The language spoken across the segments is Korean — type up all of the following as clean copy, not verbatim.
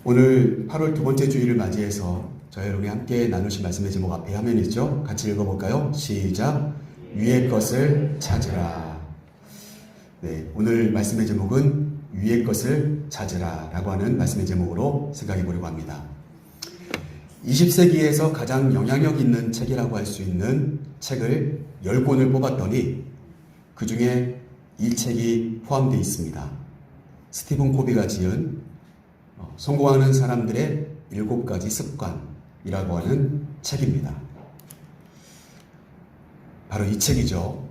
오늘 8월 두 번째 주일을 맞이해서 저희 여러분이 함께 나누신 말씀의 제목 앞에 화면이 있죠? 같이 읽어볼까요? 시작! 위의 것을 찾으라. 네, 오늘 말씀의 제목은 위의 것을 찾으라 라고 하는 말씀의 제목으로 생각해 보려고 합니다. 20세기에서 가장 영향력 있는 책이라고 할 수 있는 책을 10권을 뽑았더니 그 중에 이 책이 포함되어 있습니다. 스티븐 코비가 지은 성공하는 사람들의 7가지 습관이라고 하는 책입니다. 바로 이 책이죠.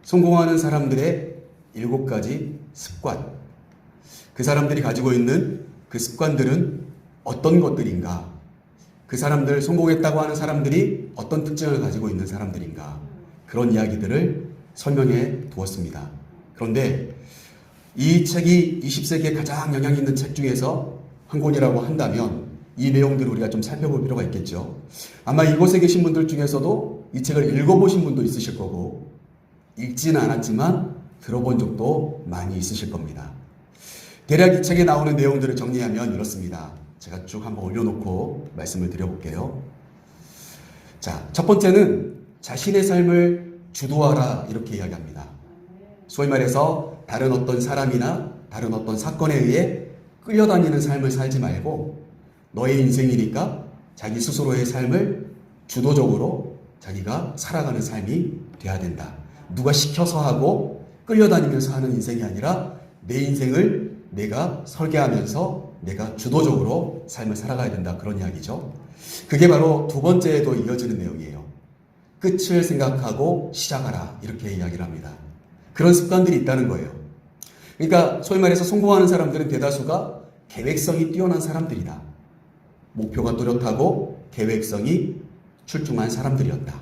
성공하는 사람들의 7가지 습관. 그 사람들이 가지고 있는 그 습관들은 어떤 것들인가? 그 사람들, 성공했다고 하는 사람들이 어떤 특징을 가지고 있는 사람들인가? 그런 이야기들을 설명해 두었습니다. 그런데 이 책이 20세기에 가장 영향 있는 책 중에서 한 권이라고 한다면 이 내용들을 우리가 좀 살펴볼 필요가 있겠죠. 아마 이곳에 계신 분들 중에서도 이 책을 읽어보신 분도 있으실 거고 읽지는 않았지만 들어본 적도 많이 있으실 겁니다. 대략 이 책에 나오는 내용들을 정리하면 이렇습니다. 제가 쭉 한번 올려놓고 말씀을 드려볼게요. 자, 첫 번째는 자신의 삶을 주도하라 이렇게 이야기합니다. 소위 말해서 다른 어떤 사람이나 다른 어떤 사건에 의해 끌려다니는 삶을 살지 말고 너의 인생이니까 자기 스스로의 삶을 주도적으로 자기가 살아가는 삶이 돼야 된다. 누가 시켜서 하고 끌려다니면서 하는 인생이 아니라 내 인생을 내가 설계하면서 내가 주도적으로 삶을 살아가야 된다. 그런 이야기죠. 그게 바로 두 번째에도 이어지는 내용이에요. 끝을 생각하고 시작하라 이렇게 이야기를 합니다. 그런 습관들이 있다는 거예요. 그러니까 소위 말해서 성공하는 사람들은 대다수가 계획성이 뛰어난 사람들이다. 목표가 뚜렷하고 계획성이 출중한 사람들이었다.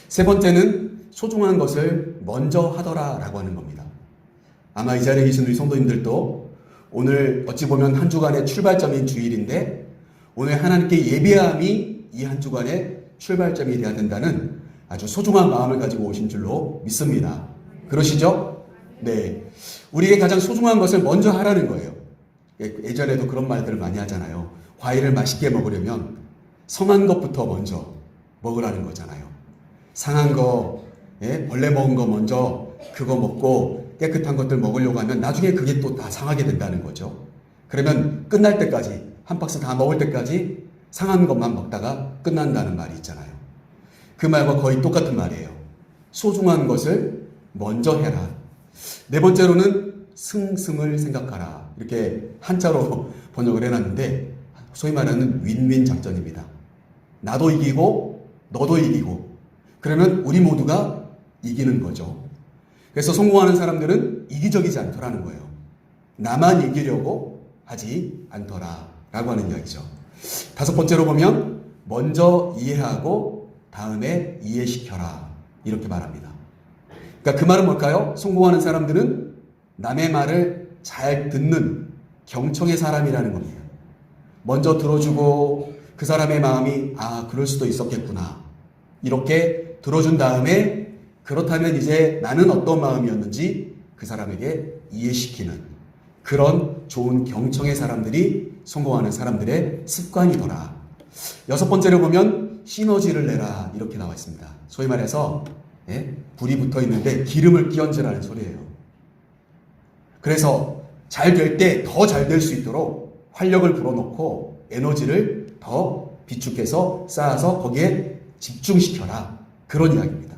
세 번째는 소중한 것을 먼저 하더라 라고 하는 겁니다. 아마 이 자리에 계신 우리 성도님들도 오늘 어찌 보면 한 주간의 출발점인 주일인데 오늘 하나님께 예배함이 이 한 주간의 출발점이 되어야 된다는 아주 소중한 마음을 가지고 오신 줄로 믿습니다. 그러시죠? 네. 우리에게 가장 소중한 것을 먼저 하라는 거예요. 예전에도 그런 말들을 많이 하잖아요. 과일을 맛있게 먹으려면 성한 것부터 먼저 먹으라는 거잖아요. 상한 거, 벌레 먹은 거 먼저 그거 먹고 깨끗한 것들 먹으려고 하면 나중에 그게 또 다 상하게 된다는 거죠. 그러면 끝날 때까지, 한 박스 다 먹을 때까지 상한 것만 먹다가 끝난다는 말이 있잖아요. 그 말과 거의 똑같은 말이에요. 소중한 것을 먼저 해라. 네 번째로는 승승을 생각하라. 이렇게 한자로 번역을 해놨는데 소위 말하는 윈윈 작전입니다. 나도 이기고 너도 이기고 그러면 우리 모두가 이기는 거죠. 그래서 성공하는 사람들은 이기적이지 않더라는 거예요. 나만 이기려고 하지 않더라 라고 하는 이야기죠. 다섯 번째로 보면 먼저 이해하고 다음에 이해시켜라 이렇게 말합니다. 그러니까 그 말은 뭘까요? 성공하는 사람들은 남의 말을 잘 듣는 경청의 사람이라는 겁니다. 먼저 들어주고 그 사람의 마음이 그럴 수도 있었겠구나 이렇게 들어준 다음에 그렇다면 이제 나는 어떤 마음이었는지 그 사람에게 이해시키는 그런 좋은 경청의 사람들이 성공하는 사람들의 습관이더라. 여섯 번째로 보면 시너지를 내라 이렇게 나와 있습니다. 소위 말해서 불이 붙어 있는데 기름을 끼얹으라는 소리예요. 그래서 잘 될 때 더 잘 될 수 있도록 활력을 불어넣고 에너지를 더 비축해서 쌓아서 거기에 집중시켜라. 그런 이야기입니다.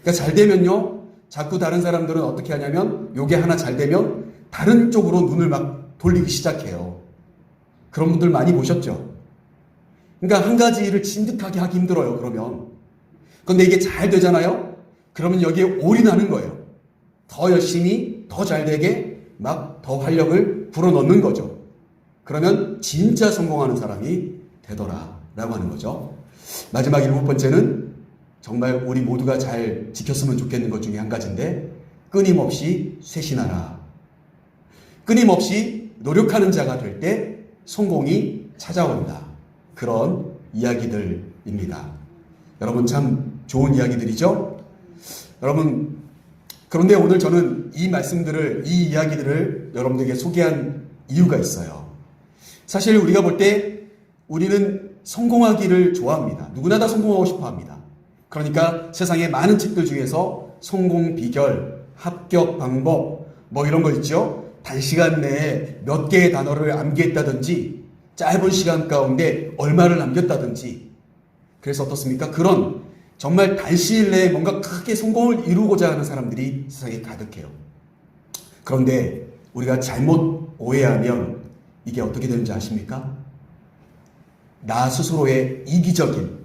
그러니까 잘 되면요, 자꾸 다른 사람들은 어떻게 하냐면 요게 하나 잘 되면 다른 쪽으로 눈을 막 돌리기 시작해요. 그런 분들 많이 보셨죠? 그러니까 한 가지 일을 진득하게 하기 힘들어요. 그러면. 그런데 이게 잘 되잖아요? 그러면 여기에 올인하는 거예요. 더 열심히 더 잘 되게 막 더 활력을 불어넣는 거죠. 그러면 진짜 성공하는 사람이 되더라 라고 하는 거죠. 마지막 일곱 번째는 정말 우리 모두가 잘 지켰으면 좋겠는 것 중에 한 가지인데 끊임없이 쇄신하라. 끊임없이 노력하는 자가 될 때 성공이 찾아온다. 그런 이야기들입니다. 여러분 참 좋은 이야기들이죠? 여러분 그런데 오늘 저는 이 말씀들을, 이 이야기들을 여러분들에게 소개한 이유가 있어요. 사실 우리가 볼 때 우리는 성공하기를 좋아합니다. 누구나 다 성공하고 싶어 합니다. 그러니까 세상의 많은 책들 중에서 성공 비결, 합격 방법, 뭐 이런 거 있죠. 단시간 내에 몇 개의 단어를 암기했다든지, 짧은 시간 가운데 얼마를 남겼다든지. 그래서 어떻습니까? 그런 정말 단시일 내에 뭔가 크게 성공을 이루고자 하는 사람들이 세상에 가득해요. 그런데 우리가 잘못 오해하면 이게 어떻게 되는지 아십니까? 나 스스로의 이기적인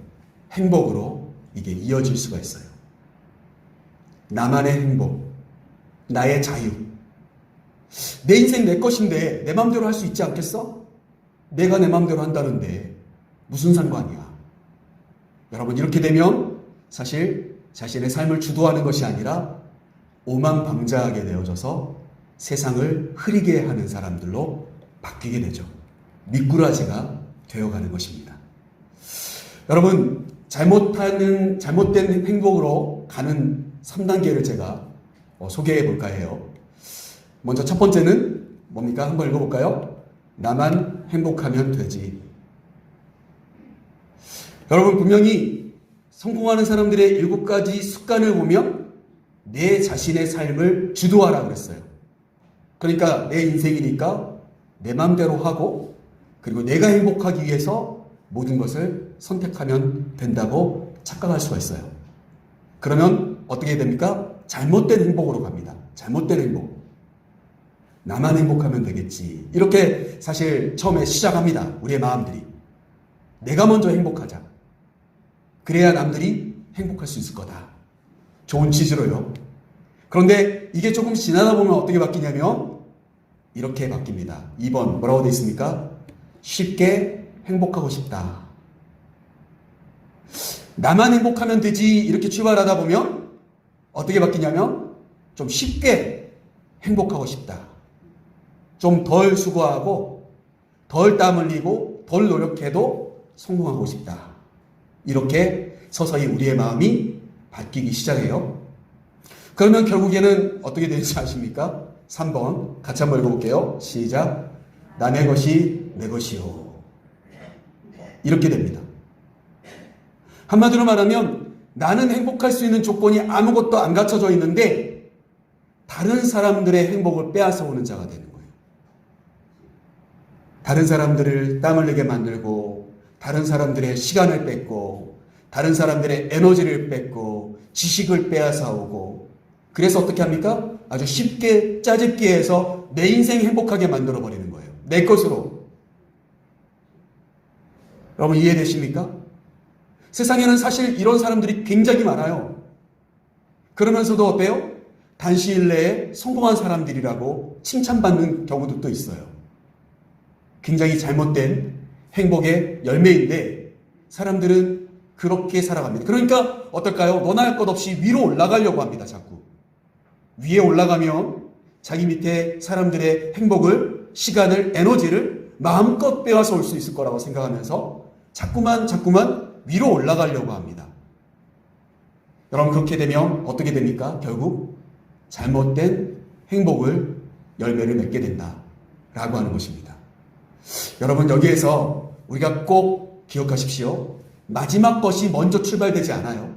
행복으로 이게 이어질 수가 있어요. 나만의 행복, 나의 자유. 내 인생 내 것인데 내 마음대로 할 수 있지 않겠어? 내가 내 마음대로 한다는데 무슨 상관이야? 여러분, 이렇게 되면 사실 자신의 삶을 주도하는 것이 아니라 오만방자하게 되어져서 세상을 흐리게 하는 사람들로 바뀌게 되죠. 미꾸라지가 되어가는 것입니다. 여러분, 잘못된 행복으로 가는 3단계를 제가 소개해 볼까 해요. 먼저 첫 번째는 뭡니까? 한번 읽어볼까요? 나만 행복하면 되지. 여러분, 분명히 성공하는 사람들의 7가지 습관을 보면 내 자신의 삶을 주도하라 그랬어요. 그러니까 내 인생이니까 내 마음대로 하고, 그리고 내가 행복하기 위해서 모든 것을 선택하면 된다고 착각할 수가 있어요. 그러면 어떻게 됩니까? 잘못된 행복으로 갑니다. 잘못된 행복. 나만 행복하면 되겠지. 이렇게 사실 처음에 시작합니다. 우리의 마음들이. 내가 먼저 행복하자. 그래야 남들이 행복할 수 있을 거다. 좋은 취지로요. 그런데 이게 조금 지나다 보면 어떻게 바뀌냐면 이렇게 바뀝니다. 2번 뭐라고 되어 있습니까? 쉽게 행복하고 싶다. 나만 행복하면 되지 이렇게 출발하다 보면 어떻게 바뀌냐면 좀 쉽게 행복하고 싶다. 좀 덜 수고하고 덜 땀 흘리고 덜 노력해도 성공하고 싶다. 이렇게 서서히 우리의 마음이 바뀌기 시작해요. 그러면 결국에는 어떻게 되는지 아십니까? 3번 같이 한번 읽어볼게요. 시작. 남의 것이 내 것이요. 이렇게 됩니다. 한마디로 말하면 나는 행복할 수 있는 조건이 아무것도 안 갖춰져 있는데 다른 사람들의 행복을 빼앗아 오는 자가 되는 거예요. 다른 사람들을 땀 흘리게 만들고, 다른 사람들의 시간을 뺏고, 다른 사람들의 에너지를 뺏고, 지식을 빼앗아 오고, 그래서 어떻게 합니까? 아주 쉽게 짜집기 해서 내 인생 행복하게 만들어 버리는 거예요. 내 것으로. 여러분 이해되십니까? 세상에는 사실 이런 사람들이 굉장히 많아요. 그러면서도 어때요? 단시일 내에 성공한 사람들이라고 칭찬받는 경우도 또 있어요. 굉장히 잘못된 행복의 열매인데 사람들은 그렇게 살아갑니다. 그러니까 어떨까요? 너나 할 것 없이 위로 올라가려고 합니다. 자꾸. 위에 올라가면 자기 밑에 사람들의 행복을, 시간을, 에너지를 마음껏 빼앗아 올 수 있을 거라고 생각하면서 자꾸만 위로 올라가려고 합니다. 여러분 그렇게 되면 어떻게 됩니까? 결국 잘못된 행복을 열매를 맺게 된다라고 하는 것입니다. 여러분 여기에서 우리가 꼭 기억하십시오. 마지막 것이 먼저 출발되지 않아요.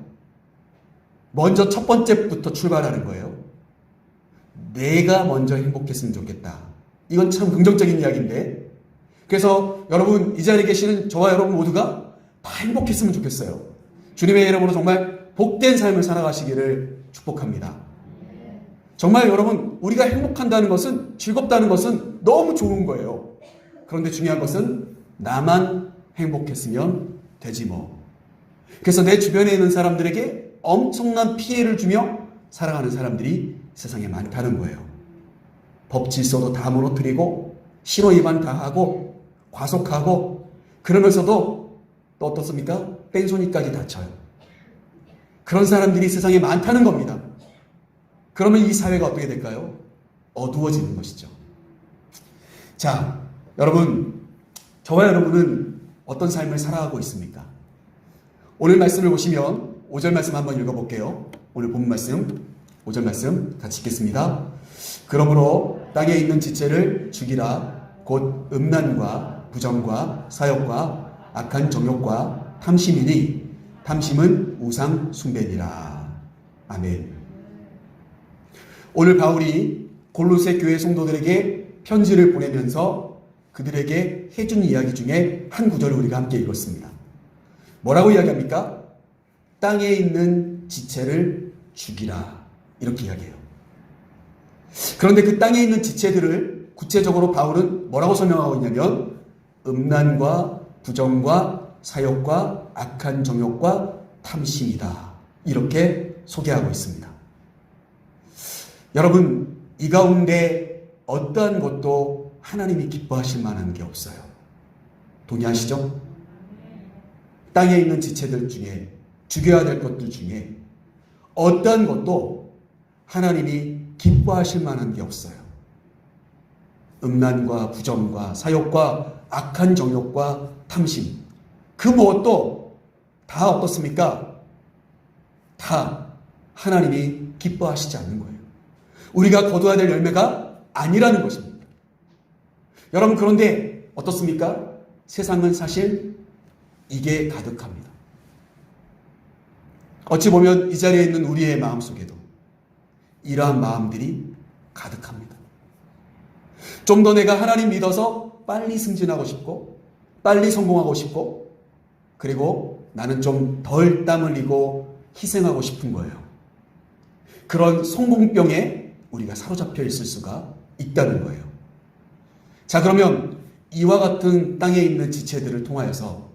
먼저 첫 번째부터 출발하는 거예요. 내가 먼저 행복했으면 좋겠다. 이건 참 긍정적인 이야기인데, 그래서 여러분 이 자리에 계시는 저와 여러분 모두가 다 행복했으면 좋겠어요. 주님의 이름으로 정말 복된 삶을 살아가시기를 축복합니다. 정말 여러분 우리가 행복한다는 것은, 즐겁다는 것은 너무 좋은 거예요. 그런데 중요한 것은 나만 행복했으면 되지 뭐. 그래서 내 주변에 있는 사람들에게 엄청난 피해를 주며 살아가는 사람들이 세상에 많다는 거예요. 법 질서도 다 무너뜨리고 신호 위반 다 하고 과속하고, 그러면서도 또 어떻습니까? 뺑소니까지 다쳐요. 그런 사람들이 세상에 많다는 겁니다. 그러면 이 사회가 어떻게 될까요? 어두워지는 것이죠. 자, 여러분, 저와 여러분은 어떤 삶을 살아가고 있습니까? 오늘 말씀을 보시면 5절 말씀 한번 읽어볼게요. 오늘 본 말씀 5절 말씀 같이 읽겠습니다. 그러므로 땅에 있는 지체를 죽이라. 곧 음란과 부정과 사욕과 악한 정욕과 탐심이니 탐심은 우상 숭배니라. 아멘. 오늘 바울이 골로새 교회 성도들에게 편지를 보내면서 그들에게 해준 이야기 중에 한 구절을 우리가 함께 읽었습니다. 뭐라고 이야기합니까? 땅에 있는 지체를 죽이라. 이렇게 이야기해요. 그런데 그 땅에 있는 지체들을 구체적으로 바울은 뭐라고 설명하고 있냐면 음란과 부정과 사욕과 악한 정욕과 탐심이다. 이렇게 소개하고 있습니다. 여러분, 이 가운데 어떠한 것도 하나님이 기뻐하실 만한 게 없어요. 동의하시죠? 땅에 있는 지체들 중에 죽여야 될 것들 중에 어떠한 것도 하나님이 기뻐하실 만한 게 없어요. 음란과 부정과 사욕과 악한 정욕과 탐심, 그 무엇도 다 어떻습니까? 다 하나님이 기뻐하시지 않는 거예요. 우리가 거둬야 될 열매가 아니라는 것입니다. 여러분, 그런데 어떻습니까? 세상은 사실 이게 가득합니다. 어찌 보면 이 자리에 있는 우리의 마음속에도 이러한 마음들이 가득합니다. 좀 더 내가 하나님 믿어서 빨리 승진하고 싶고 빨리 성공하고 싶고 그리고 나는 좀 덜 땀 흘리고 희생하고 싶은 거예요. 그런 성공병에 우리가 사로잡혀 있을 수가 있다는 거예요. 자, 그러면 이와 같은 땅에 있는 지체들을 통하여서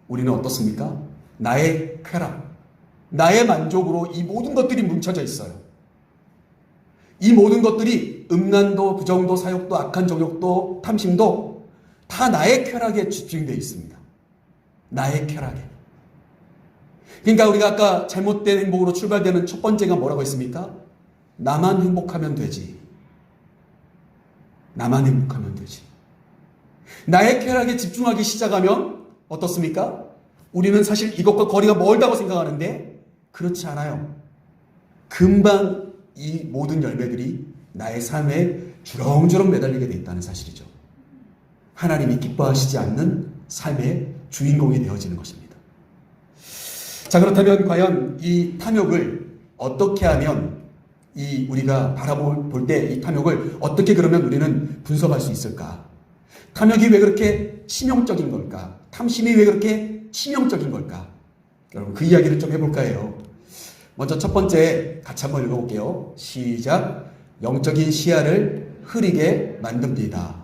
우리는 어떻습니까? 나의 쾌락, 나의 만족으로 이 모든 것들이 뭉쳐져 있어요. 이 모든 것들이 음란도, 부정도, 사욕도, 악한 정욕도, 탐심도 다 나의 쾌락에 집중되어 있습니다. 나의 쾌락에. 그러니까 우리가 아까 잘못된 행복으로 출발되는 첫 번째가 뭐라고 했습니까? 나만 행복하면 되지. 나만 행복하면 되지. 나의 쾌락에 집중하기 시작하면 어떻습니까? 우리는 사실 이것과 거리가 멀다고 생각하는데 그렇지 않아요. 금방 이 모든 열매들이 나의 삶에 주렁주렁 매달리게 돼 있다는 사실이죠. 하나님이 기뻐하시지 않는 삶의 주인공이 되어지는 것입니다. 자, 그렇다면 과연 이 탐욕을 어떻게 하면 우리가 바라볼 때 이 탐욕을 어떻게 그러면 우리는 분석할 수 있을까? 탐욕이 왜 그렇게 치명적인 걸까? 탐심이 왜 그렇게 치명적인 걸까? 여러분, 그 이야기를 좀 해볼까 해요. 먼저 첫 번째 같이 한번 읽어볼게요. 시작. 영적인 시야를 흐리게 만듭니다.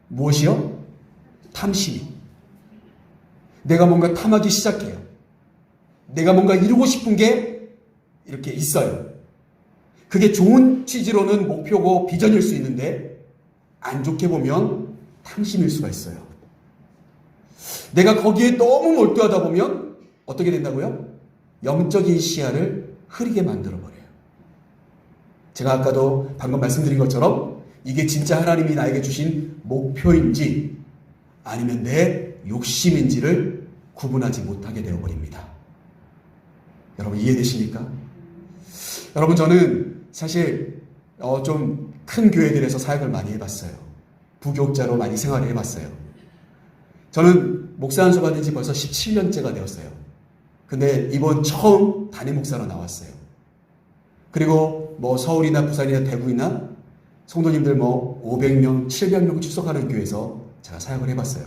무엇이요? 탐심이. 내가 뭔가 탐하기 시작해요. 내가 뭔가 이루고 싶은 게 이렇게 있어요. 그게 좋은 취지로는 목표고 비전일 수 있는데 안 좋게 보면 탐심일 수가 있어요. 내가 거기에 너무 몰두하다 보면 어떻게 된다고요? 영적인 시야를 흐리게 만들어버려요. 제가 아까도 방금 말씀드린 것처럼 이게 진짜 하나님이 나에게 주신 목표인지 아니면 내 욕심인지를 구분하지 못하게 되어버립니다. 여러분, 이해되십니까? 여러분, 저는 사실 좀 큰 교회들에서 사역을 많이 해봤어요. 부교육자로 많이 생활을 해봤어요. 저는 목사 안수 받은 지 벌써 17년째가 되었어요. 근데 이번 처음 담임 목사로 나왔어요. 그리고 뭐 서울이나 부산이나 대구이나 성도님들 뭐 500명, 700명 출석하는 교회에서 제가 사역을 해봤어요.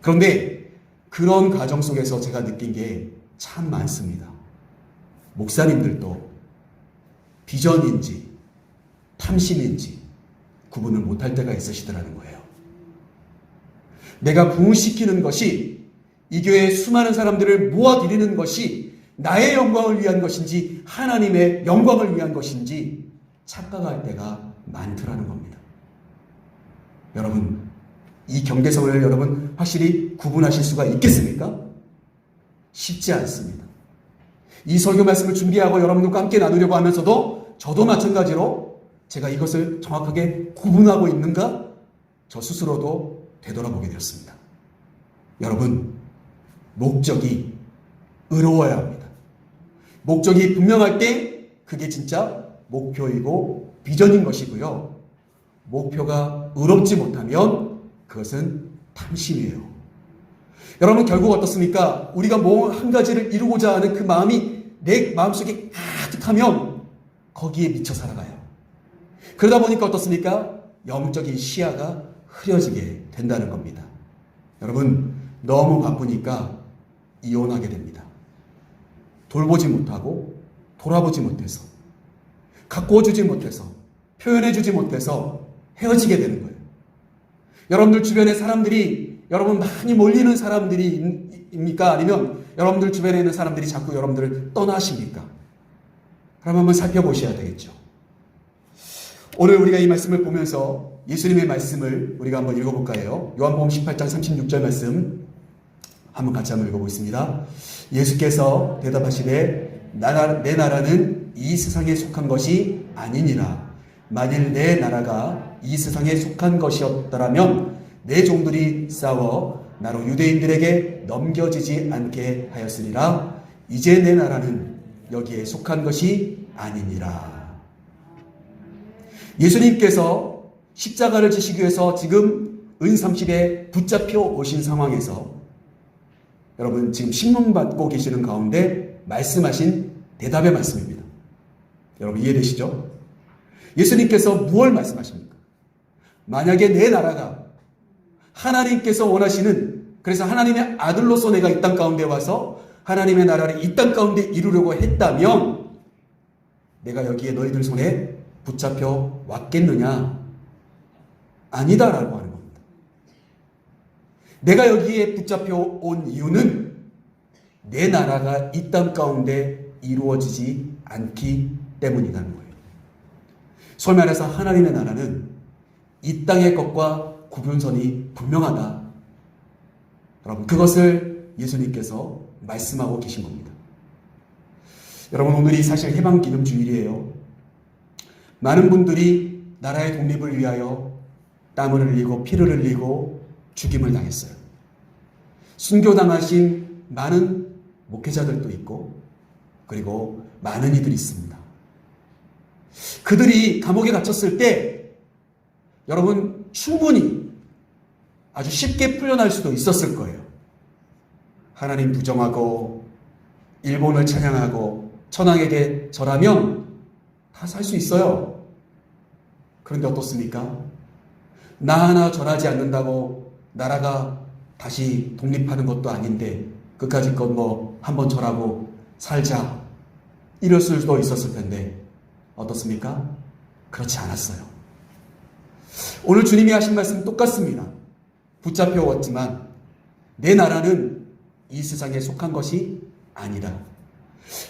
그런데 그런 과정 속에서 제가 느낀 게 참 많습니다. 목사님들도 비전인지 탐심인지 구분을 못할 때가 있으시더라는 거예요. 내가 부흥시키는 것이 이 교회의 수많은 사람들을 모아드리는 것이 나의 영광을 위한 것인지 하나님의 영광을 위한 것인지 착각할 때가 많더라는 겁니다. 여러분, 이 경계선을 여러분 확실히 구분하실 수가 있겠습니까? 쉽지 않습니다. 이 설교 말씀을 준비하고 여러분들과 함께 나누려고 하면서도 저도 마찬가지로 제가 이것을 정확하게 구분하고 있는가? 저 스스로도 되돌아보게 되었습니다. 여러분, 목적이 의로워야 합니다. 목적이 분명할 때 그게 진짜 목표이고 비전인 것이고요. 목표가 의롭지 못하면 그것은 탐심이에요. 여러분, 결국 어떻습니까? 우리가 뭐 한 가지를 이루고자 하는 그 마음이 내 마음속에 가득하면 거기에 미쳐 살아가요. 그러다 보니까 어떻습니까? 영적인 시야가 흐려지게 된다는 겁니다. 여러분, 너무 바쁘니까 이혼하게 됩니다. 돌보지 못하고 돌아보지 못해서 가꾸어주지 못해서 표현해주지 못해서 헤어지게 되는 거예요. 여러분들 주변에 사람들이 여러분 많이 몰리는 사람들입니까? 아니면 여러분들 주변에 있는 사람들이 자꾸 여러분들을 떠나십니까? 그럼 한번 살펴보셔야 되겠죠. 오늘 우리가 이 말씀을 보면서 예수님의 말씀을 우리가 한번 읽어볼까요? 요한복음 18장 36절 말씀 한번 같이 한번 읽어보겠습니다. 예수께서 대답하시되 내 나라는 이 세상에 속한 것이 아니니라. 만일 내 나라가 이 세상에 속한 것이었더라면 내 종들이 싸워 나로 유대인들에게 넘겨지지 않게 하였으리라. 이제 내 나라는 여기에 속한 것이 아니니라. 예수님께서 십자가를 지시기 위해서 지금 은30에 붙잡혀 오신 상황에서 여러분 지금 신문받고 계시는 가운데 말씀하신 대답의 말씀입니다. 여러분 이해되시죠? 예수님께서 무엇을 말씀하십니까? 만약에 내 나라가 하나님께서 원하시는, 그래서 하나님의 아들로서 내가 이 땅 가운데 와서 하나님의 나라를 이 땅 가운데 이루려고 했다면 내가 여기에 너희들 손에 붙잡혀 왔겠느냐? 아니다라고 하는 겁니다. 내가 여기에 붙잡혀 온 이유는 내 나라가 이 땅 가운데 이루어지지 않기 때문이라는 거예요. 소위 말해서 하나님의 나라는 이 땅의 것과 구분선이 분명하다. 여러분, 그것을 예수님께서 말씀하고 계신 겁니다. 여러분, 오늘이 사실 해방기념주일이에요. 많은 분들이 나라의 독립을 위하여 땀을 흘리고 피를 흘리고 죽임을 당했어요. 순교당하신 많은 목회자들도 있고 그리고 많은 이들이 있습니다. 그들이 감옥에 갇혔을 때 여러분 충분히 아주 쉽게 풀려날 수도 있었을 거예요. 하나님 부정하고 일본을 찬양하고 천황에게 절하면 다 살 수 있어요. 그런데 어떻습니까? 나 하나 절하지 않는다고 나라가 다시 독립하는 것도 아닌데 그까짓 건 뭐 한번 절하고 살자 이럴 수도 있었을 텐데 어떻습니까? 그렇지 않았어요. 오늘 주님이 하신 말씀 똑같습니다. 붙잡혀 왔지만 내 나라는 이 세상에 속한 것이 아니다.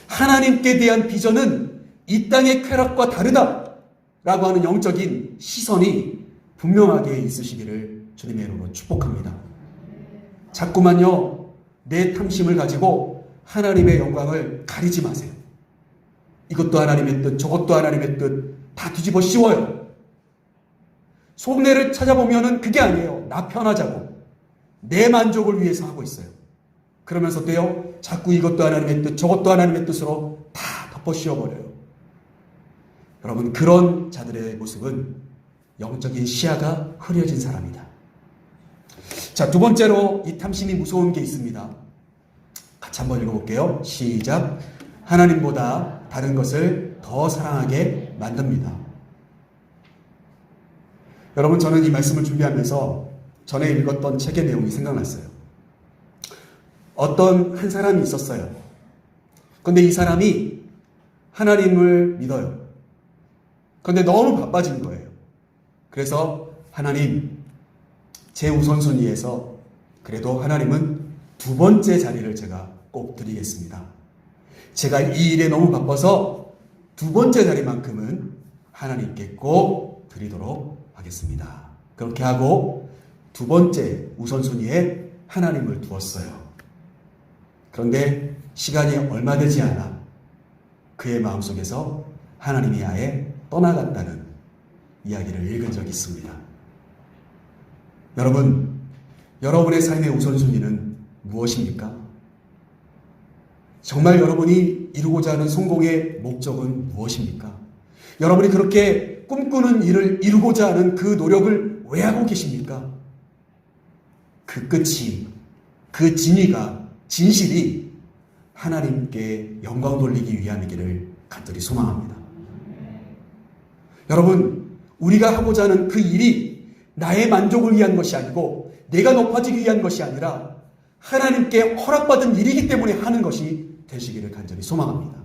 하나님께 대한 비전은 이 땅의 쾌락과 다르다라고 하는 영적인 시선이 분명하게 있으시기를 주님의 이름으로 축복합니다. 자꾸만요 내 탐심을 가지고 하나님의 영광을 가리지 마세요. 이것도 하나님의 뜻, 저것도 하나님의 뜻 다 뒤집어 씌워요. 속내를 찾아보면은 그게 아니에요. 나 편하자고 내 만족을 위해서 하고 있어요. 그러면서 또요 자꾸 이것도 하나님의 뜻, 저것도 하나님의 뜻으로 다 덮어 씌워버려요. 여러분, 그런 자들의 모습은 영적인 시야가 흐려진 사람이다. 자, 두 번째로 이 탐심이 무서운 게 있습니다. 같이 한번 읽어볼게요. 시작. 하나님보다 다른 것을 더 사랑하게 만듭니다. 여러분, 저는 이 말씀을 준비하면서 전에 읽었던 책의 내용이 생각났어요. 어떤 한 사람이 있었어요. 그런데 이 사람이 하나님을 믿어요. 그런데 너무 바빠진 거예요. 그래서 하나님, 제 우선순위에서 그래도 하나님은 두 번째 자리를 제가 꼭 드리겠습니다. 제가 이 일에 너무 바빠서 두 번째 자리만큼은 하나님께 꼭 드리도록 하겠습니다. 그렇게 하고 두 번째 우선순위에 하나님을 두었어요. 그런데 시간이 얼마 되지 않아 그의 마음속에서 하나님이 아예 떠나갔다는 이야기를 읽은 적이 있습니다. 여러분, 여러분의 삶의 우선순위는 무엇입니까? 정말 여러분이 이루고자 하는 성공의 목적은 무엇입니까? 여러분이 그렇게 꿈꾸는 일을 이루고자 하는 그 노력을 왜 하고 계십니까? 그 끝이, 그 진위가, 진실이 하나님께 영광 돌리기 위함이기를 간절히 소망합니다. 여러분, 우리가 하고자 하는 그 일이 나의 만족을 위한 것이 아니고 내가 높아지기 위한 것이 아니라 하나님께 허락받은 일이기 때문에 하는 것이 되시기를 간절히 소망합니다.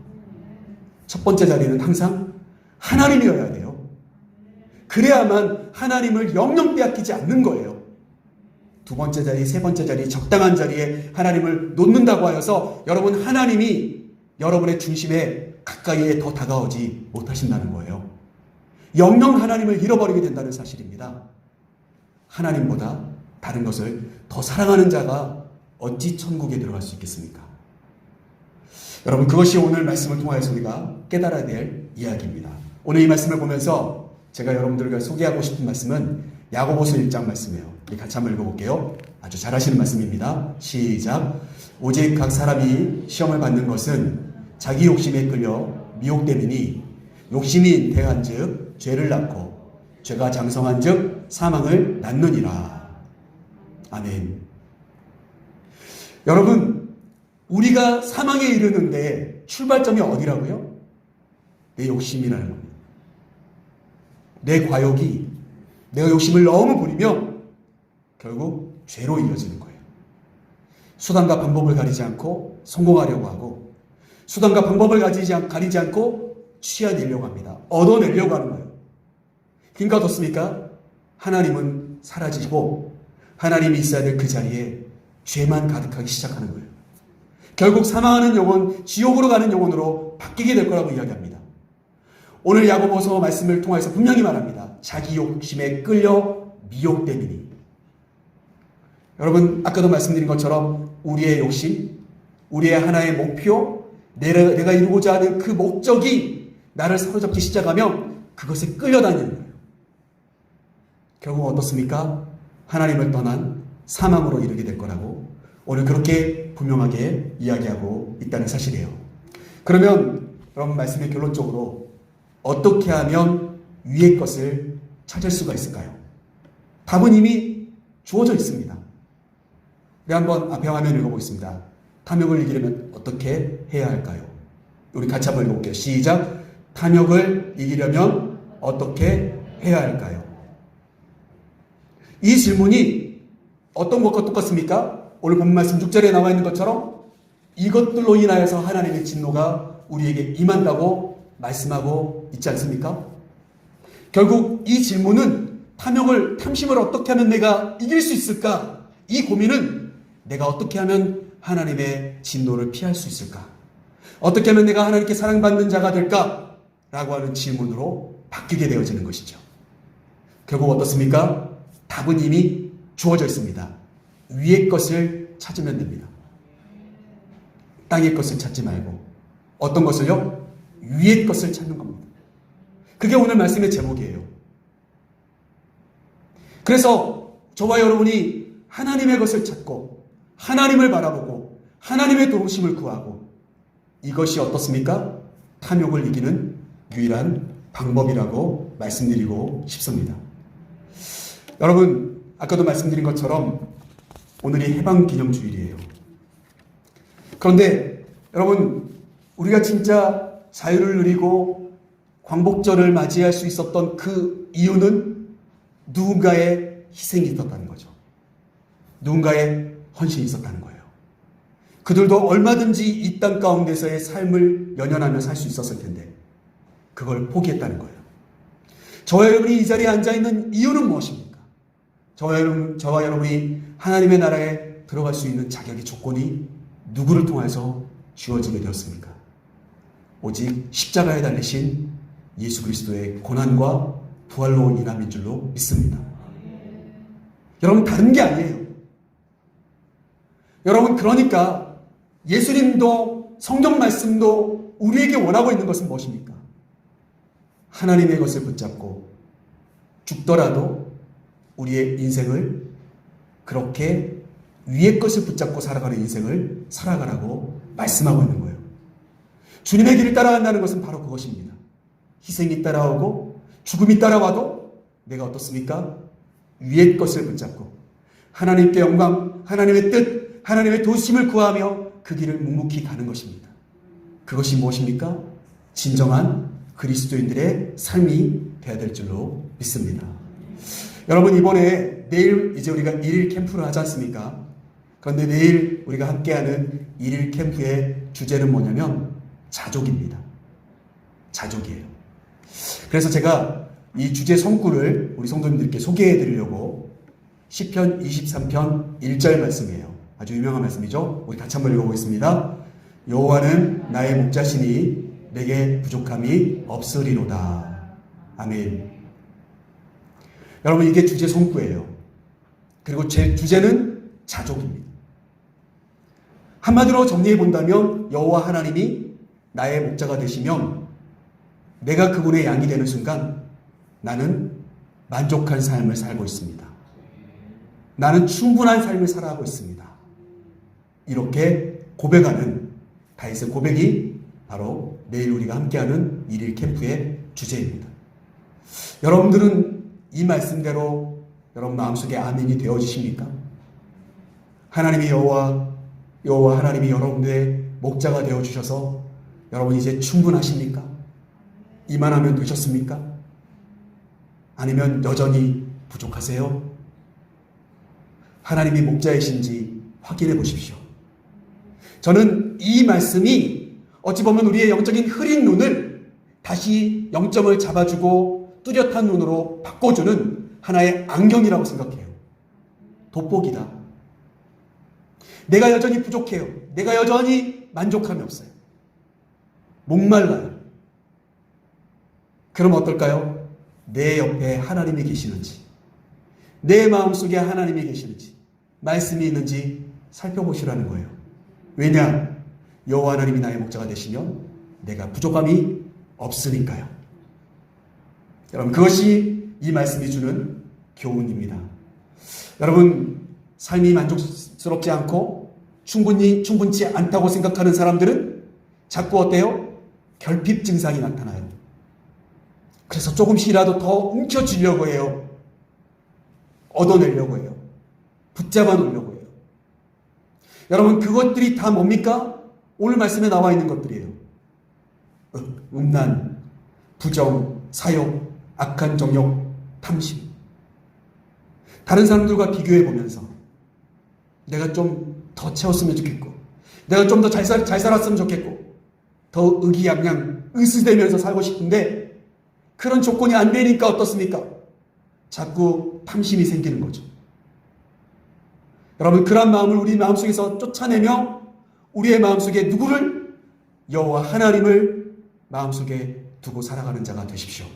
첫 번째 자리는 항상 하나님이어야 돼요. 그래야만 하나님을 영영 빼앗기지 않는 거예요. 두 번째 자리, 세 번째 자리, 적당한 자리에 하나님을 놓는다고 하여서 여러분 하나님이 여러분의 중심에 가까이에 더 다가오지 못하신다는 거예요. 영영 하나님을 잃어버리게 된다는 사실입니다. 하나님보다 다른 것을 더 사랑하는 자가 어찌 천국에 들어갈 수 있겠습니까? 여러분, 그것이 오늘 말씀을 통하여서 우리가 깨달아야 될 이야기입니다. 오늘 이 말씀을 보면서 제가 여러분들과 소개하고 싶은 말씀은 야고보서 1장 말씀이에요. 우리 같이 한번 읽어볼게요. 아주 잘하시는 말씀입니다. 시작. 오직 각 사람이 시험을 받는 것은 자기 욕심에 끌려 미혹됨이니 욕심이 잉태한즉 죄를 낳고 죄가 장성한즉 사망을 낳느니라. 아멘. 여러분, 우리가 사망에 이르는데 출발점이 어디라고요? 내 욕심이라는 겁니다. 내 과욕이 내가 욕심을 너무 부리면 결국 죄로 이어지는 거예요. 수단과 방법을 가리지 않고 성공하려고 하고 수단과 방법을 가리지 않고 취해내려고 합니다. 얻어내려고 하는 거예요. 그러니까 어떻습니까? 하나님은 사라지고 하나님이 있어야 될 그 자리에 죄만 가득하기 시작하는 거예요. 결국 사망하는 영혼, 지옥으로 가는 영혼으로 바뀌게 될 거라고 이야기합니다. 오늘 야고보서 말씀을 통해서 분명히 말합니다. 자기 욕심에 끌려 미혹됨이니. 여러분, 아까도 말씀드린 것처럼 우리의 욕심, 우리의 하나의 목표, 내가 이루고자 하는 그 목적이 나를 사로잡기 시작하면 그것에 끌려다니는 거예요. 결국 어떻습니까? 하나님을 떠난 사망으로 이르게 될 거라고 오늘 그렇게 분명하게 이야기하고 있다는 사실이에요. 그러면 여러분, 말씀의 결론적으로 어떻게 하면 위의 것을 찾을 수가 있을까요? 답은 이미 주어져 있습니다. 우리 한번 앞에 화면 읽어보겠습니다. 탐욕을 이기려면 어떻게 해야 할까요? 우리 같이 한번 읽어볼게요. 시작. 탐욕을 이기려면 어떻게 해야 할까요? 이 질문이 어떤 것과 똑같습니까? 오늘 본 말씀 6절에 나와 있는 것처럼 이것들로 인하여서 하나님의 진노가 우리에게 임한다고 말씀하고 있지 않습니까? 결국 이 질문은 탐심을 어떻게 하면 내가 이길 수 있을까? 이 고민은 내가 어떻게 하면 하나님의 진노를 피할 수 있을까? 어떻게 하면 내가 하나님께 사랑받는 자가 될까? 라고 하는 질문으로 바뀌게 되어지는 것이죠. 결국 어떻습니까? 답은 이미 주어져 있습니다. 위의 것을 찾으면 됩니다. 땅의 것을 찾지 말고 어떤 것을요? 위의 것을 찾는 겁니다. 그게 오늘 말씀의 제목이에요. 그래서 저와 여러분이 하나님의 것을 찾고 하나님을 바라보고 하나님의 도우심을 구하고 이것이 어떻습니까? 탐욕을 이기는 유일한 방법이라고 말씀드리고 싶습니다. 여러분, 아까도 말씀드린 것처럼 오늘이 해방기념주일이에요. 그런데 여러분, 우리가 진짜 자유를 누리고 광복절을 맞이할 수 있었던 그 이유는 누군가의 희생이 있었다는 거죠. 누군가의 헌신이 있었다는 거예요. 그들도 얼마든지 이 땅 가운데서의 삶을 연연하며 살 수 있었을 텐데 그걸 포기했다는 거예요. 저와 여러분이 이 자리에 앉아있는 이유는 무엇입니까? 저와 여러분이 하나님의 나라에 들어갈 수 있는 자격의 조건이 누구를 통해서 주어지게 되었습니까? 오직 십자가에 달리신 예수 그리스도의 고난과 부활로 인함인 줄로 믿습니다. 여러분, 다른 게 아니에요. 여러분, 그러니까 예수님도 성경 말씀도 우리에게 원하고 있는 것은 무엇입니까? 하나님의 것을 붙잡고 죽더라도 우리의 인생을 그렇게 위의 것을 붙잡고 살아가는 인생을 살아가라고 말씀하고 있는 거예요. 주님의 길을 따라간다는 것은 바로 그것입니다. 희생이 따라오고 죽음이 따라와도 내가 어떻습니까? 위의 것을 붙잡고 하나님께 영광, 하나님의 뜻, 하나님의 도우심을 구하며 그 길을 묵묵히 가는 것입니다. 그것이 무엇입니까? 진정한 그리스도인들의 삶이 되어야 될 줄로 믿습니다. 여러분, 이번에 내일 이제 우리가 1일 캠프를 하지 않습니까? 그런데 내일 우리가 함께하는 1일 캠프의 주제는 뭐냐면 자족입니다. 자족이에요. 그래서 제가 이 주제 성구를 우리 성도님들께 소개해 드리려고 시편 23편 1절 말씀이에요. 아주 유명한 말씀이죠. 우리 같이 한번 읽어보겠습니다. 여호와는 나의 목자시니 내게 부족함이 없으리로다. 아멘. 여러분, 이게 주제 성구예요. 그리고 제 주제는 자족입니다. 한마디로 정리해 본다면 여호와 하나님이 나의 목자가 되시면 내가 그분의 양이 되는 순간 나는 만족한 삶을 살고 있습니다. 나는 충분한 삶을 살아가고 있습니다. 이렇게 고백하는 다윗의 고백이 바로 내일 우리가 함께하는 1일 캠프의 주제입니다. 여러분들은 이 말씀대로 여러분 마음속에 아멘이 되어지십니까? 하나님이 여호와 하나님이 여러분들의 목자가 되어주셔서 여러분 이제 충분하십니까? 이만하면 되셨습니까? 아니면 여전히 부족하세요? 하나님이 목자이신지 확인해 보십시오. 저는 이 말씀이 어찌 보면 우리의 영적인 흐린 눈을 다시 영점을 잡아주고 뚜렷한 눈으로 바꿔주는 하나의 안경이라고 생각해요. 돋보기다. 내가 여전히 부족해요. 내가 여전히 만족함이 없어요. 목말라요. 그럼 어떨까요? 내 옆에 하나님이 계시는지, 내 마음속에 하나님이 계시는지, 말씀이 있는지 살펴보시라는 거예요. 왜냐? 여호와 하나님이 나의 목자가 되시면 내가 부족함이 없으니까요. 여러분, 그것이 이 말씀이 주는 교훈입니다. 여러분, 삶이 만족스럽지 않고 충분치 않다고 생각하는 사람들은 자꾸 어때요? 결핍 증상이 나타나요. 그래서 조금씩이라도 더 움켜쥐려고 해요. 얻어내려고 해요. 붙잡아 놓으려고 해요. 여러분, 그것들이 다 뭡니까? 오늘 말씀에 나와 있는 것들이에요. 음란, 부정, 사욕, 악한 정욕, 탐심. 다른 사람들과 비교해 보면서 내가 좀 더 채웠으면 좋겠고, 내가 좀 더 잘 살았으면 좋겠고, 더 의기양양 으스대면서 살고 싶은데 그런 조건이 안 되니까 어떻습니까? 자꾸 탐심이 생기는 거죠. 여러분, 그런 마음을 우리 마음속에서 쫓아내며 우리의 마음속에 누구를? 여호와 하나님을 마음속에 두고 살아가는 자가 되십시오.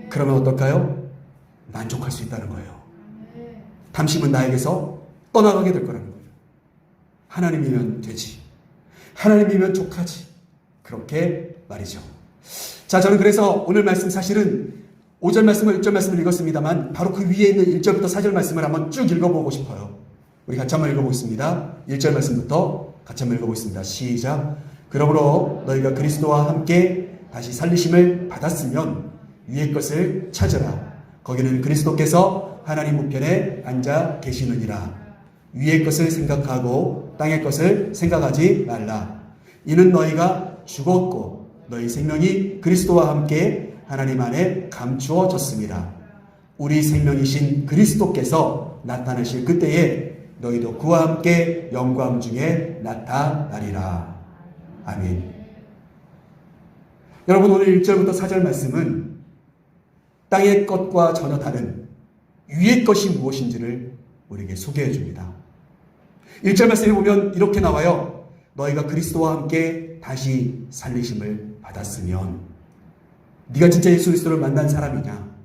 그러면 어떨까요? 만족할 수 있다는 거예요. 탐심은 나에게서 떠나가게 될 거라는 거예요. 하나님이면 되지. 하나님이면 족하지. 그렇게 말이죠. 자, 저는 그래서 오늘 말씀 사실은 5절 말씀을 6절 말씀을 읽었습니다만 바로 그 위에 있는 1절부터 4절 말씀을 한번 쭉 읽어보고 싶어요. 우리 같이 한번 읽어보겠습니다. 1절 말씀부터 같이 한번 읽어보겠습니다. 시작. 그러므로 너희가 그리스도와 함께 다시 살리심을 받았으면 위의 것을 찾으라. 거기는 그리스도께서 하나님 우편에 앉아 계시느니라. 위의 것을 생각하고 땅의 것을 생각하지 말라. 이는 너희가 죽었고 너희 생명이 그리스도와 함께 하나님 안에 감추어졌습니다. 우리 생명이신 그리스도께서 나타나실 그때에 너희도 그와 함께 영광 중에 나타나리라. 아멘. 여러분, 오늘 1절부터 4절 말씀은 땅의 것과 전혀 다른 위의 것이 무엇인지를 우리에게 소개해 줍니다. 1절 말씀에 보면 이렇게 나와요. 너희가 그리스도와 함께 다시 살리심을 받았으면. 네가 진짜 예수 그리스도를 만난 사람이냐,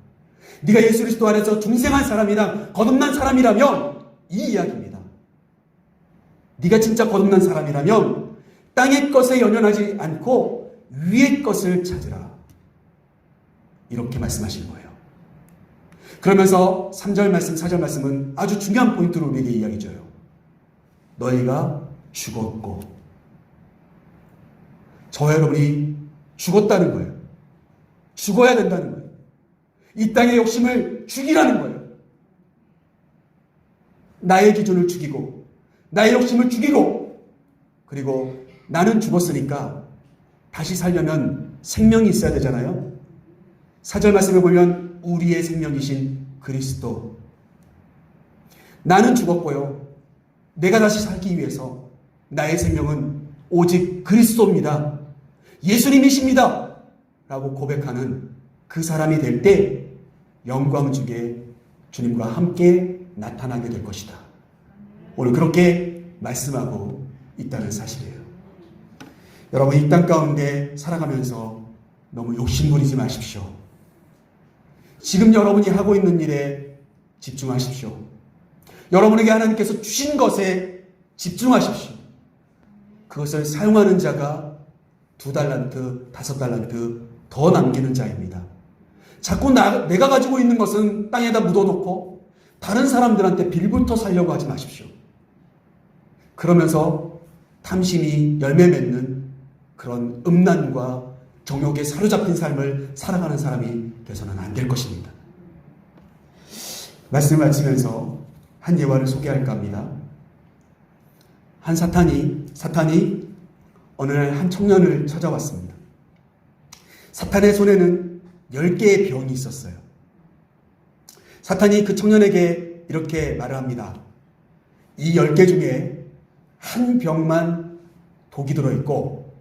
네가 예수 그리스도 안에서 중생한 사람이나 거듭난 사람이라면 이 이야기입니다. 네가 진짜 거듭난 사람이라면 땅의 것에 연연하지 않고 위의 것을 찾으라. 이렇게 말씀하신 거예요. 그러면서 3절 말씀, 4절 말씀은 아주 중요한 포인트로 우리에게 이야기 줘요. 너희가 죽었고. 저와 여러분이 죽었다는 거예요. 죽어야 된다는 거예요. 이 땅의 욕심을 죽이라는 거예요. 나의 기준을 죽이고 나의 욕심을 죽이고, 그리고 나는 죽었으니까 다시 살려면 생명이 있어야 되잖아요. 4절 말씀에 보면 우리의 생명이신 그리스도, 나는 죽었고요, 내가 다시 살기 위해서 나의 생명은 오직 그리스도입니다, 예수님이십니다 라고 고백하는 그 사람이 될 때 영광 중에 주님과 함께 나타나게 될 것이다. 오늘 그렇게 말씀하고 있다는 사실이에요. 여러분, 이 땅 가운데 살아가면서 너무 욕심부리지 마십시오. 지금 여러분이 하고 있는 일에 집중하십시오. 여러분에게 하나님께서 주신 것에 집중하십시오. 그것을 사용하는 자가 2달란트, 5달란트 더 남기는 자입니다. 자꾸 내가 가지고 있는 것은 땅에다 묻어놓고 다른 사람들한테 빌부터 살려고 하지 마십시오. 그러면서 탐심이 열매 맺는 그런 음란과 정욕에 사로잡힌 삶을 살아가는 사람이 돼서는 안 될 것입니다. 말씀을 마치면서 한 예화를 소개할까 합니다. 한 사탄이 어느 날 한 청년을 찾아왔습니다. 사탄의 손에는 10개의 병이 있었어요. 사탄이 그 청년에게 이렇게 말을 합니다. 이 10개 중에 한 병만 독이 들어있고,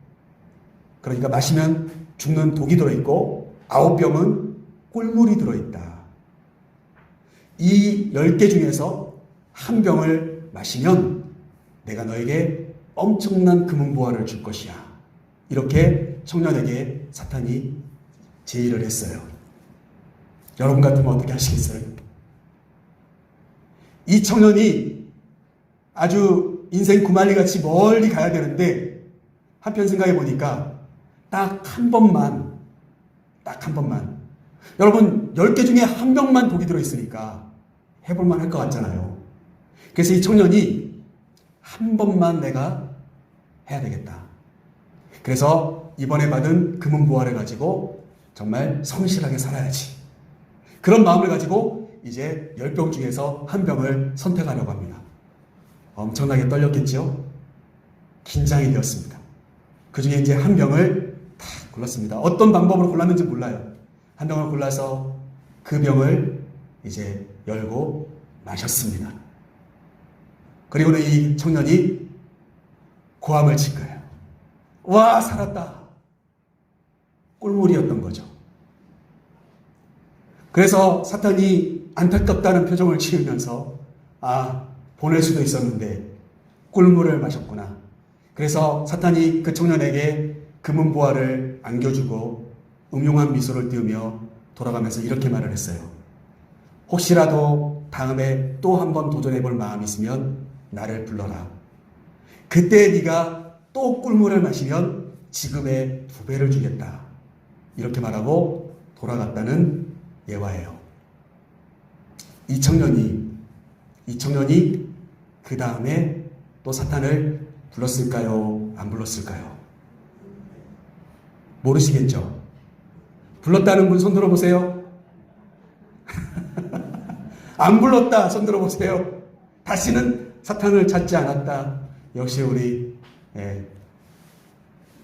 그러니까 마시면 죽는 독이 들어있고 9병은 꿀물이 들어있다. 이 10개 중에서 한 병을 마시면 내가 너에게 엄청난 금은보화를 줄 것이야. 이렇게 청년에게 사탄이 제의를 했어요. 여러분 같으면 어떻게 하시겠어요? 이 청년이 아주 인생 구말리같이 멀리 가야 되는데 한편 생각해 보니까 딱 한 번만, 여러분 10개 중에 한 병만 독이 들어있으니까 해볼만 할 것 같잖아요. 그래서 이 청년이 한 번만 내가 해야 되겠다. 그래서 이번에 받은 금은보화를 가지고 정말 성실하게 살아야지. 그런 마음을 가지고 이제 10병 중에서 한 병을 선택하려고 합니다. 엄청나게 떨렸겠죠? 긴장이 되었습니다. 그 중에 이제 한 병을 다 골랐습니다. 어떤 방법으로 골랐는지 몰라요. 한 병을 골라서 그 병을 이제 열고 마셨습니다. 그리고는 이 청년이 고함을 친 거예요. 와, 살았다. 꿀물이었던 거죠. 그래서 사탄이 안타깝다는 표정을 지으면서 보낼 수도 있었는데 꿀물을 마셨구나. 그래서 사탄이 그 청년에게 금은보화를 안겨주고 음흉한 미소를 띄우며 돌아가면서 이렇게 말을 했어요. 혹시라도 다음에 또 한 번 도전해볼 마음이 있으면 나를 불러라. 그때 네가 또 꿀물을 마시면 지금의 2배를 주겠다. 이렇게 말하고 돌아갔다는 예화예요. 이 청년이 그 다음에 또 사탄을 불렀을까요? 안 불렀을까요? 모르시겠죠? 불렀다는 분 손 들어보세요. 안 불렀다 손 들어보세요. 다시는 사탄을 찾지 않았다. 역시 우리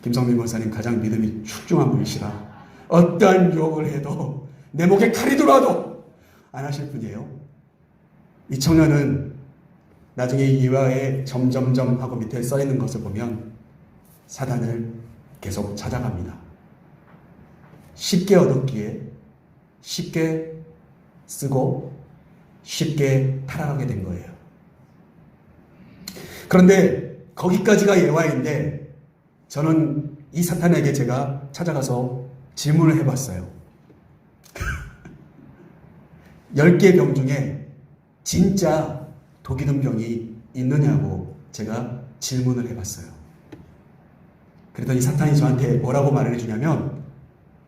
김성민 권사님 가장 믿음이 출중한 분이시라 어떠한 유혹을 해도 내 목에 칼이 들어와도 안 하실 분이에요. 이 청년은 나중에 이 예화에 점점점 하고 밑에 써있는 것을 보면 사단을 계속 찾아갑니다. 쉽게 얻었기에 쉽게 쓰고 쉽게 타락하게 된 거예요. 그런데 거기까지가 예화인데 저는 이 사탄에게 제가 찾아가서 질문을 해봤어요. 10개 병 중에 진짜 독이 든 병이 있느냐고 제가 질문을 해봤어요. 그랬더니 사탄이 저한테 뭐라고 말을 해주냐면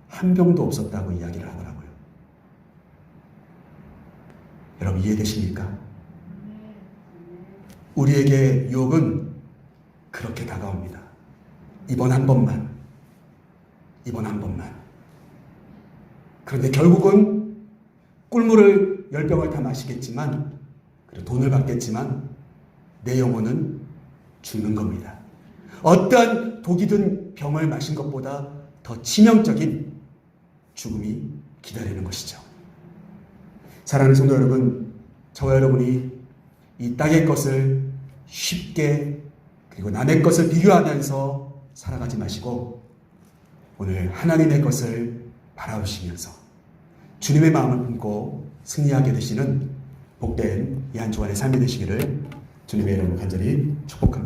한 병도 없었다고 이야기를 하더라고요. 여러분 이해되십니까? 우리에게 유혹은 그렇게 다가옵니다. 이번 한 번만. 그런데 결국은 꿀물을 10병을 다 마시겠지만 그리고 돈을 받겠지만 내 영혼은 죽는 겁니다. 어떠한 독이든 병을 마신 것보다 더 치명적인 죽음이 기다리는 것이죠. 사랑하는 성도 여러분, 저와 여러분이 이 땅의 것을 쉽게 그리고 남의 것을 비교하면서 살아가지 마시고 오늘 하나님의 것을 바라보시면서 주님의 마음을 품고 승리하게 되시는 복된 이 한 주간의 삶이 되시기를 주님의 이름으로 간절히 축복합니다.